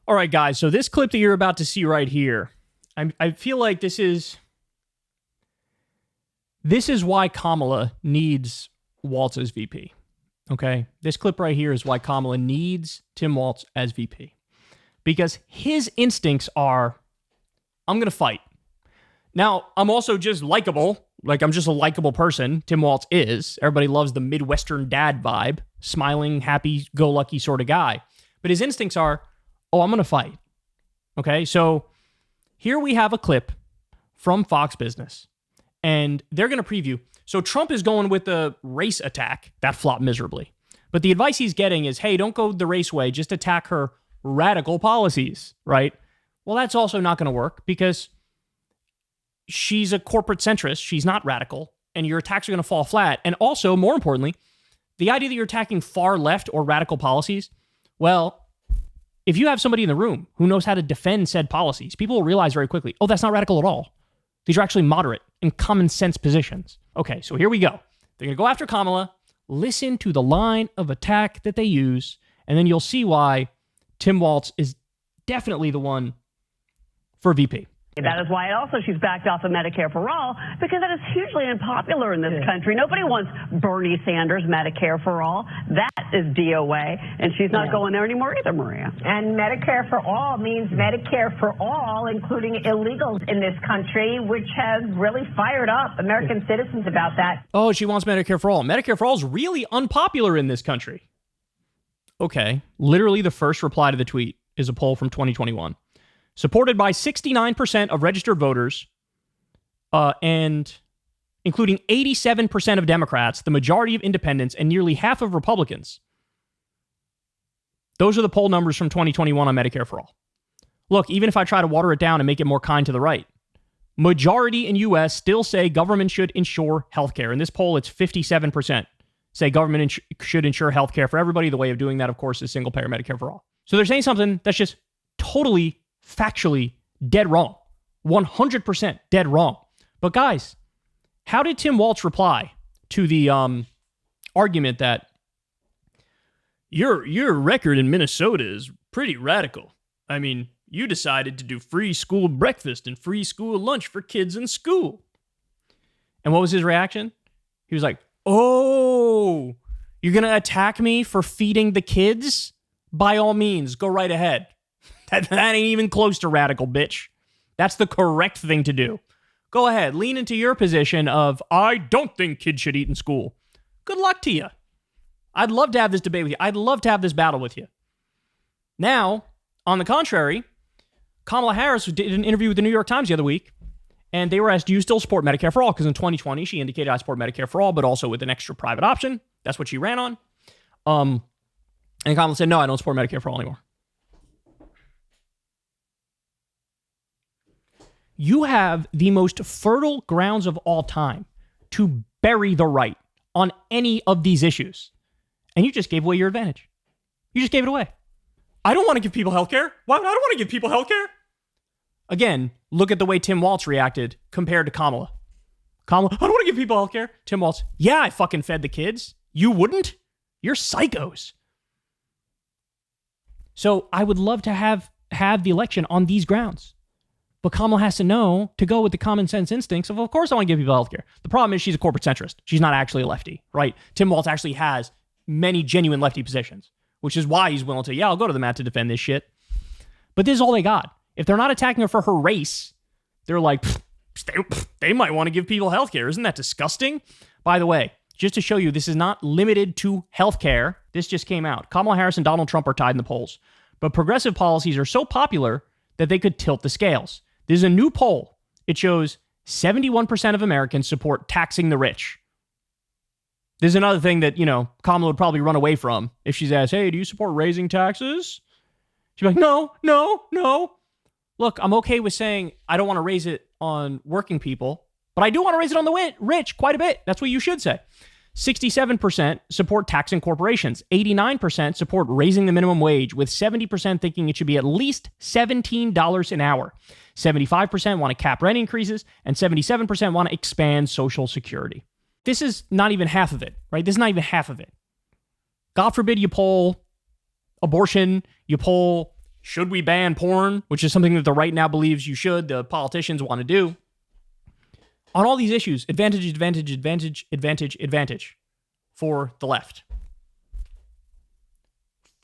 All right, guys. So this clip that you're about to see right here, I feel like this is why Kamala needs Walz as VP. Okay? This clip right here is why Kamala needs Tim Walz as VP. Because his instincts are, I'm going to fight. Now, I'm also just likable. Like, I'm just a likable person. Tim Walz is. Everybody loves the Midwestern dad vibe. Smiling, happy-go-lucky sort of guy. But his instincts are, oh, I'm going to fight. Okay? So here we have a clip from Fox Business. And they're going to preview. So Trump is going with the race attack. That flopped miserably. But the advice he's getting is, hey, don't go the race way. Just attack her radical policies, right? Well, that's also not going to work because she's a corporate centrist. She's not radical. And your attacks are going to fall flat. And also, more importantly, the idea that you're attacking far left or radical policies, well, if you have somebody in the room who knows how to defend said policies, people will realize very quickly, oh, that's not radical at all. These are actually moderate and common sense positions. Okay, so here we go. They're going to go after Kamala. Listen to the line of attack that they use, and then you'll see why Tim Walz is definitely the one for VP. That is why also she's backed off of Medicare for All, because that is hugely unpopular in this country. Nobody wants Bernie Sanders Medicare for All. That is DOA, and she's not going there anymore either, Maria. And Medicare for All means Medicare for all, including illegals in this country, which has really fired up American citizens about that. Oh, she wants Medicare for All. Medicare for All is really unpopular in this country. Okay, literally the first reply to the tweet is a poll from 2021. Supported by 69% of registered voters, and including 87% of Democrats, the majority of independents, and nearly half of Republicans. Those are the poll numbers from 2021 on Medicare for All. Look, even if I try to water it down and make it more kind to the right, majority in U.S. still say government should insure healthcare. In this poll, it's 57% say government should insure healthcare for everybody. The way of doing that, of course, is single-payer Medicare for all. So they're saying something that's just totally factually dead wrong. 100% dead wrong. But guys, how did Tim Walz reply to the argument that your record in Minnesota is pretty radical? I mean, you decided to do free school breakfast and free school lunch for kids in school. And what was his reaction? He was like, oh, you're going to attack me for feeding the kids? By all means, go right ahead. That ain't even close to radical, bitch. That's the correct thing to do. Go ahead, lean into your position of, I don't think kids should eat in school. Good luck to you. I'd love to have this debate with you. I'd love to have this battle with you. Now, on the contrary, Kamala Harris did an interview with the New York Times the other week, and they were asked, do you still support Medicare for All? Because in 2020, she indicated, I support Medicare for All, but also with an extra private option. That's what she ran on. And Kamala said, no, I don't support Medicare for All anymore. You have the most fertile grounds of all time to bury the right on any of these issues. And you just gave away your advantage. You just gave it away. I don't want to give people health care. Why would I don't want to give people health care? Again, look at the way Tim Walz reacted compared to Kamala. Kamala, I don't want to give people health care. Tim Walz, yeah, I fucking fed the kids. You wouldn't? You're psychos. So I would love to have the election on these grounds. But Kamala has to know to go with the common sense instincts of course I want to give people healthcare. The problem is she's a corporate centrist. She's not actually a lefty, right? Tim Walz actually has many genuine lefty positions, which is why he's willing to, I'll go to the mat to defend this shit. But this is all they got. If they're not attacking her for her race, they're like, they might want to give people healthcare. Isn't that disgusting? By the way, just to show you, this is not limited to healthcare. This just came out. Kamala Harris and Donald Trump are tied in the polls. But progressive policies are so popular that they could tilt the scales. There's a new poll. It shows 71% of Americans support taxing the rich. There's another thing that, Kamala would probably run away from if she's asked, hey, do you support raising taxes? She'd be like, no. Look, I'm okay with saying I don't want to raise it on working people, but I do want to raise it on the rich quite a bit. That's what you should say. 67% support taxing corporations. 89% support raising the minimum wage, with 70% thinking it should be at least $17 an hour. 75% want to cap rent increases, and 77% want to expand Social Security. This is not even half of it, right? This is not even half of it. God forbid you poll abortion, you poll Should we ban porn? Which is something that the right now believes you should, the politicians want to do. On all these issues, advantage, advantage, advantage, advantage, advantage for the left.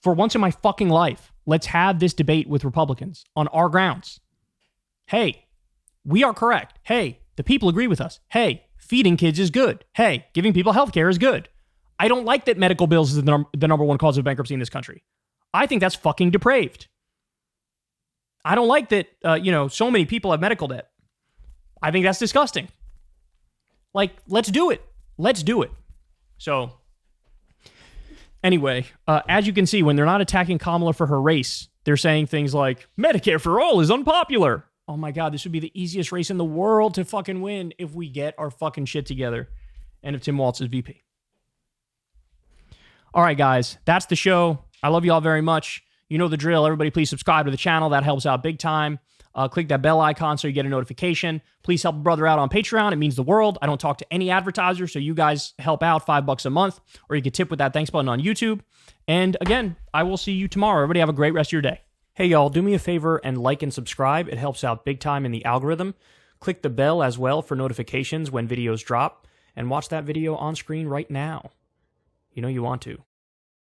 For once in my fucking life, let's have this debate with Republicans on our grounds. Hey, we are correct. Hey, the people agree with us. Hey, feeding kids is good. Hey, giving people health care is good. I don't like that medical bills is the number one cause of bankruptcy in this country. I think that's fucking depraved. I don't like that, so many people have medical debt. I think that's disgusting. Like, let's do it. Let's do it. So, anyway, as you can see, when they're not attacking Kamala for her race, they're saying things like, Medicare for all is unpopular. Oh my God, this would be the easiest race in the world to fucking win if we get our fucking shit together and if Tim Walz is VP. All right, guys, that's the show. I love you all very much. You know the drill. Everybody, please subscribe to the channel. That helps out big time. Click that bell icon so you get a notification. Please help a brother out on Patreon. It means the world. I don't talk to any advertisers, so you guys help out $5 a month, or you can tip with that thanks button on YouTube. And again, I will see you tomorrow. Everybody have a great rest of your day. Hey, y'all, do me a favor and like and subscribe. It helps out big time in the algorithm. Click the bell as well for notifications when videos drop, and watch that video on screen right now. You know you want to.